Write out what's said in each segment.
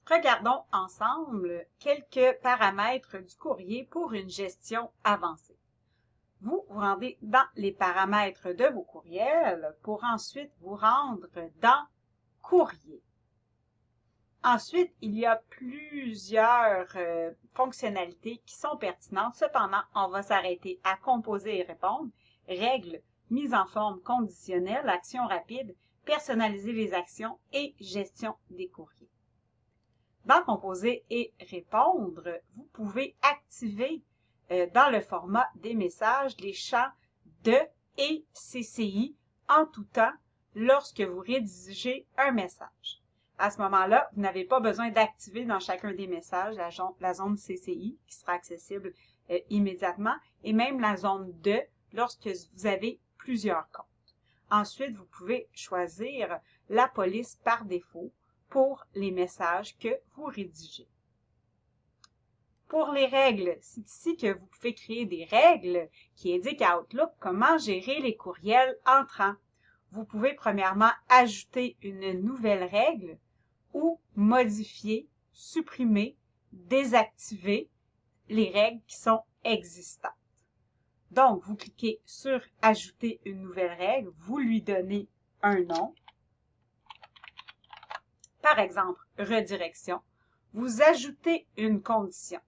Regardons ensemble quelques paramètres du courrier pour une gestion avancée. Vous vous rendez dans les paramètres de vos courriels pour ensuite vous rendre dans Courrier. Ensuite, il y a plusieurs fonctionnalités qui sont pertinentes. Cependant, on va s'arrêter à composer et répondre, règles, mise en forme conditionnelle, action rapide, personnaliser les actions et gestion des courriers. Dans composer et répondre, vous pouvez activer dans le format des messages les champs de et CCI en tout temps lorsque vous rédigez un message. À ce moment-là, vous n'avez pas besoin d'activer dans chacun des messages la zone CCI qui sera accessible immédiatement et même la zone de lorsque vous avez plusieurs comptes. Ensuite, vous pouvez choisir la police par défaut pour les messages que vous rédigez. Pour les règles, c'est ici que vous pouvez créer des règles qui indiquent à Outlook comment gérer les courriels entrants. Vous pouvez premièrement ajouter une nouvelle règle ou modifier, supprimer, désactiver les règles qui sont existantes. Donc, vous cliquez sur « Ajouter une nouvelle règle », vous lui donnez un nom. Par exemple, redirection. Vous ajoutez une condition.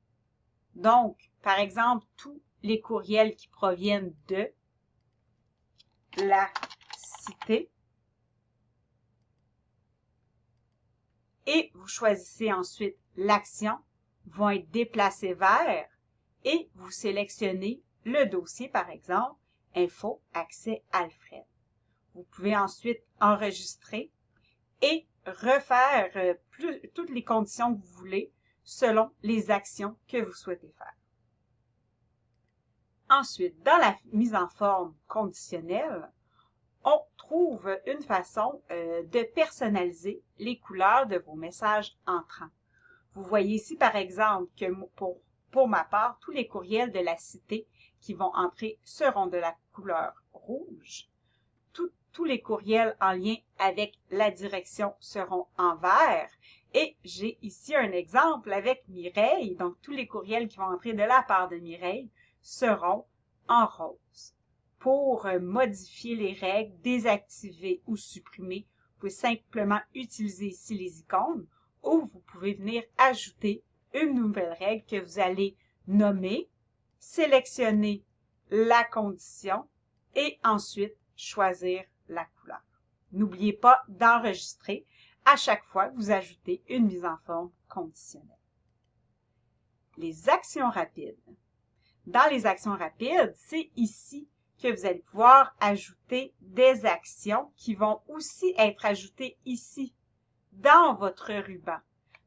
Donc, par exemple, tous les courriels qui proviennent de la cité. Et vous choisissez ensuite l'action, vont être déplacés vers et vous sélectionnez le dossier, par exemple, Info, accès Alfred. Vous pouvez ensuite enregistrer et refaire toutes les conditions que vous voulez selon les actions que vous souhaitez faire. Ensuite, dans la mise en forme conditionnelle, on trouve une façon de personnaliser les couleurs de vos messages entrants. Vous voyez ici, par exemple, que pour ma part, tous les courriels de la cité qui vont entrer seront de la couleur rouge. Tous les courriels en lien avec la direction seront en vert. Et j'ai ici un exemple avec Mireille. Donc, tous les courriels qui vont entrer de la part de Mireille seront en rose. Pour modifier les règles, désactiver ou supprimer, vous pouvez simplement utiliser ici les icônes ou vous pouvez venir ajouter une nouvelle règle que vous allez nommer, sélectionner la condition et ensuite choisir la couleur. N'oubliez pas d'enregistrer à chaque fois que vous ajoutez une mise en forme conditionnelle. Les actions rapides. Dans les actions rapides, c'est ici que vous allez pouvoir ajouter des actions qui vont aussi être ajoutées ici, dans votre ruban.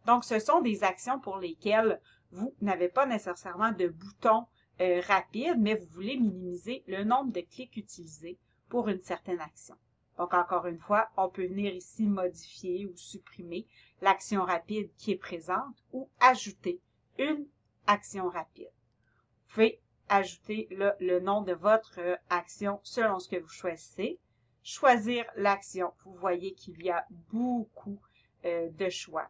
Donc, ce sont des actions pour lesquelles vous n'avez pas nécessairement de bouton rapide, mais vous voulez minimiser le nombre de clics utilisés pour une certaine action. Donc, encore une fois, on peut venir ici modifier ou supprimer l'action rapide qui est présente ou ajouter une action rapide. Vous pouvez ajouter le nom de votre action selon ce que vous choisissez. Choisir l'action, vous voyez qu'il y a beaucoup de choix.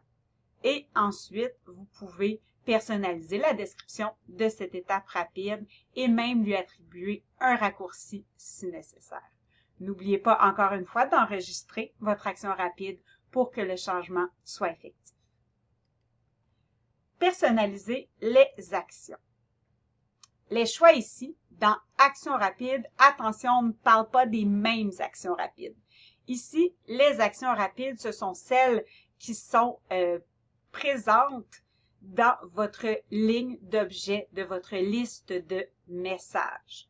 Et ensuite, vous pouvez personnaliser la description de cette étape rapide et même lui attribuer un raccourci si nécessaire. N'oubliez pas encore une fois d'enregistrer votre action rapide pour que le changement soit effectif. Personnaliser les actions. Les choix ici, dans Actions rapides, attention, on ne parle pas des mêmes actions rapides. Ici, les actions rapides, ce sont celles qui sont présentes dans votre ligne d'objets de votre liste de messages.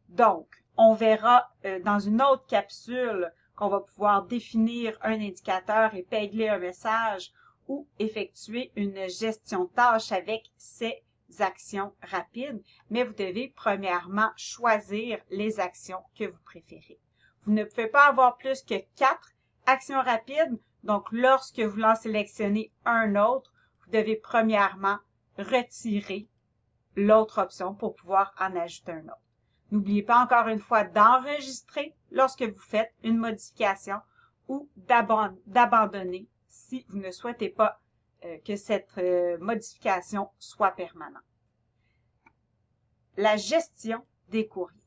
Donc, on verra dans une autre capsule qu'on va pouvoir définir un indicateur et pégler un message ou effectuer une gestion de tâches avec ces actions rapides, mais vous devez premièrement choisir les actions que vous préférez. Vous ne pouvez pas avoir plus que 4 actions rapides, donc lorsque vous en sélectionnez un autre, vous devez premièrement retirer l'autre option pour pouvoir en ajouter un autre. N'oubliez pas encore une fois d'enregistrer lorsque vous faites une modification ou d'abandonner si vous ne souhaitez pas que cette modification soit permanente. La gestion des courriers.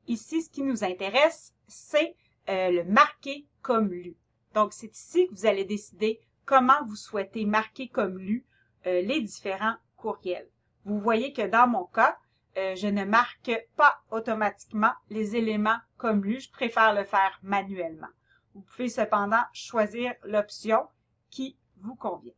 Ici, ce qui nous intéresse, c'est le marquer comme lu. Donc, c'est ici que vous allez décider comment vous souhaitez marquer comme lu les différents courriels. Vous voyez que dans mon cas, je ne marque pas automatiquement les éléments comme lu. Je préfère le faire manuellement. Vous pouvez cependant choisir l'option qui vous convient.